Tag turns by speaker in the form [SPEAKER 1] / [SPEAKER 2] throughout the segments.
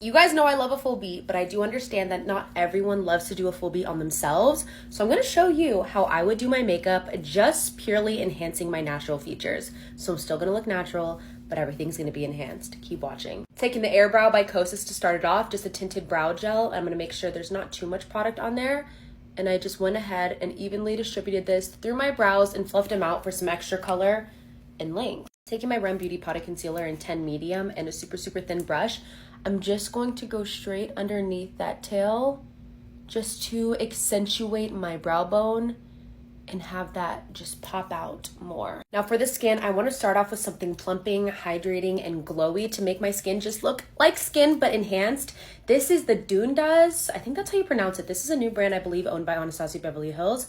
[SPEAKER 1] You guys know I love a full beat, but I do understand that not everyone loves to do a full beat on themselves. So I'm gonna show you how I would do my makeup, just purely enhancing my natural features. So I'm still gonna look natural, but everything's gonna be enhanced. Keep watching. Taking the Air Brow by Kosas to start it off, just a tinted brow gel. I'm gonna make sure there's not too much product on there. And I just went ahead and evenly distributed this through my brows and fluffed them out for some extra color and length. Taking my Rem Beauty Potted Concealer in 10 medium and a super thin brush, I'm just going to go straight underneath that tail just to accentuate my brow bone and have that just pop out more. Now for the skin, I want to start off with something plumping, hydrating, and glowy to make my skin just look like skin but enhanced. This is the Dundas, I think that's how you pronounce it. This is a new brand, I believe, owned by Anastasia Beverly Hills.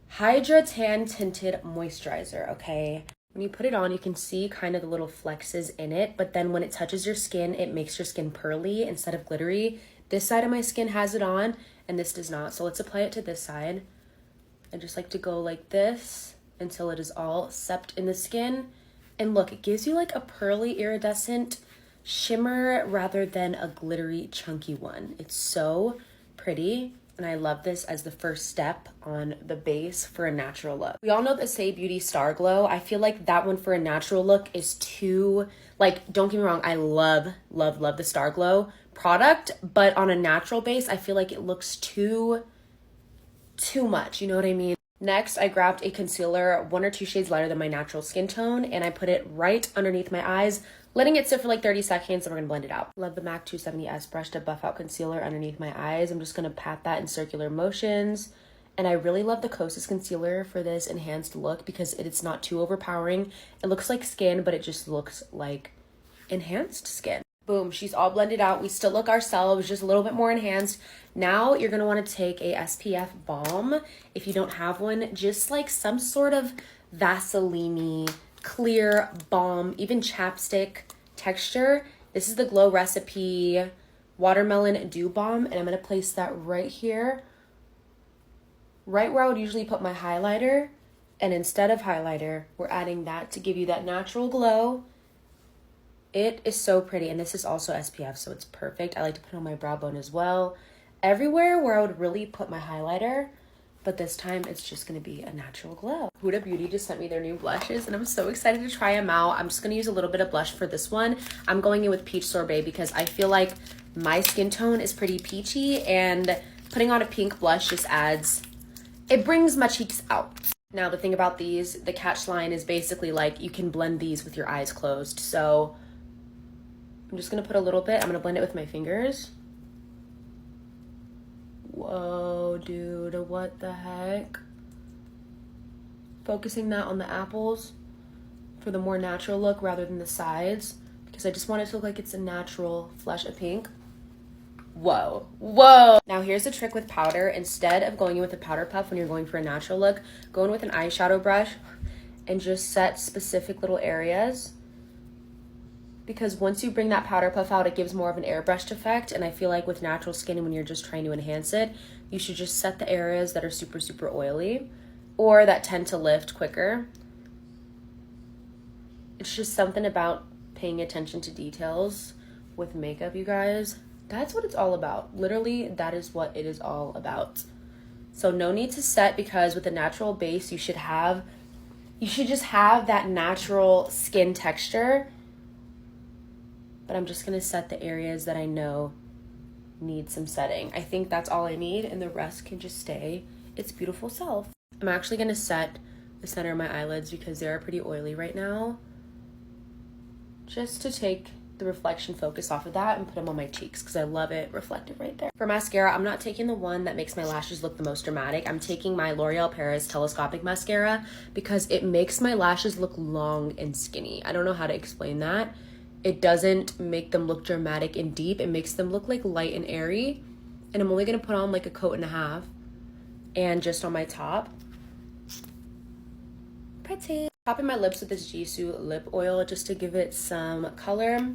[SPEAKER 1] Hydra Tan Tinted Moisturizer, okay? When you put it on, you can see kind of the little flexes in it, but then when it touches your skin, it makes your skin pearly instead of glittery. This side of my skin has it on, and this does not. So let's apply it to this side. I just like to go like this until it is all sept in the skin. And look, it gives you like a pearly iridescent shimmer rather than a glittery chunky one. It's so pretty. And I love this as the first step on the base for a natural look. We all know the Say Beauty Star Glow. I feel like that one for a natural look is too, like, don't get me wrong, I love the Star Glow product, but on a natural base, I feel like it looks too much, you know what I mean? Next, I grabbed a concealer 1 or 2 shades lighter than my natural skin tone, and I put it right underneath my eyes, letting it sit for like 30 seconds, and we're gonna blend it out. Love the MAC 270S brush to buff out concealer underneath my eyes. I'm just gonna pat that in circular motions. And I really love the Kosas concealer for this enhanced look because it's not too overpowering. It looks like skin, but it just looks like enhanced skin. Boom, she's all blended out. We still look ourselves, just a little bit more enhanced. Now you're gonna wanna take a SPF balm. If you don't have one, just like some sort of Vaseline-y, clear balm, even chapstick texture. This is the Glow Recipe Watermelon Dew Balm, and I'm gonna place that right here, right where I would usually put my highlighter. And instead of highlighter, we're adding that to give you that natural glow. It is so pretty, and this is also SPF, so it's perfect. I like to put it on my brow bone as well. Everywhere where I would really put my highlighter, but this time it's just gonna be a natural glow. Huda Beauty just sent me their new blushes, and I'm so excited to try them out. I'm just gonna use a little bit of blush for this one. I'm going in with Peach Sorbet because I feel like my skin tone is pretty peachy, and putting on a pink blush just adds, it brings my cheeks out. Now the thing about these, the catch line is basically like you can blend these with your eyes closed. So I'm just gonna put a little bit, I'm gonna blend it with my fingers. Whoa, dude, what the heck? Focusing that on the apples for the more natural look rather than the sides, because I just want it to look like it's a natural flush of pink. Whoa, whoa. Now here's the trick with powder. Instead of going in with a powder puff when you're going for a natural look, go in with an eyeshadow brush and just set specific little areas. Because once you bring that powder puff out, it gives more of an airbrushed effect. And I feel like with natural skin, when you're just trying to enhance it, you should just set the areas that are super oily or that tend to lift quicker. It's just something about paying attention to details with makeup, you guys. That's what it's all about. Literally, that is what it is all about. So no need to set, because with a natural base, you should just have that natural skin texture. But I'm just gonna set the areas that I know need some setting. I think that's all I need, and the rest can just stay its beautiful self. I'm actually gonna set the center of my eyelids because they're pretty oily right now, just to take the reflection focus off of that and put them on my cheeks because I love it reflected right there. For mascara, I'm not taking the one that makes my lashes look the most dramatic. I'm taking my L'Oreal Paris Telescopic Mascara because it makes my lashes look long and skinny. I don't know how to explain that. It doesn't make them look dramatic and deep. It makes them look like light and airy. And I'm only gonna put on like a coat and a half, and just on my top. Pretty. Topping my lips with this Jisoo lip oil just to give it some color.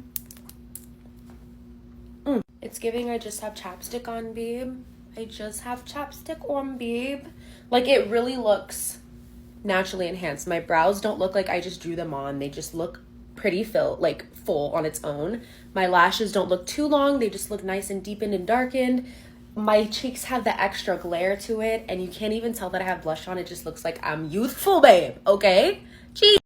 [SPEAKER 1] It's giving I just have chapstick on, babe. I just have chapstick on, babe. Like, it really looks naturally enhanced. My brows don't look like I just drew them on. They just look pretty filled, like full on its own. My lashes don't look too long. They just look nice and deepened and darkened. My cheeks have the extra glare to it, and you can't even tell that I have blush on. It just looks like I'm youthful, babe, okay? Geez.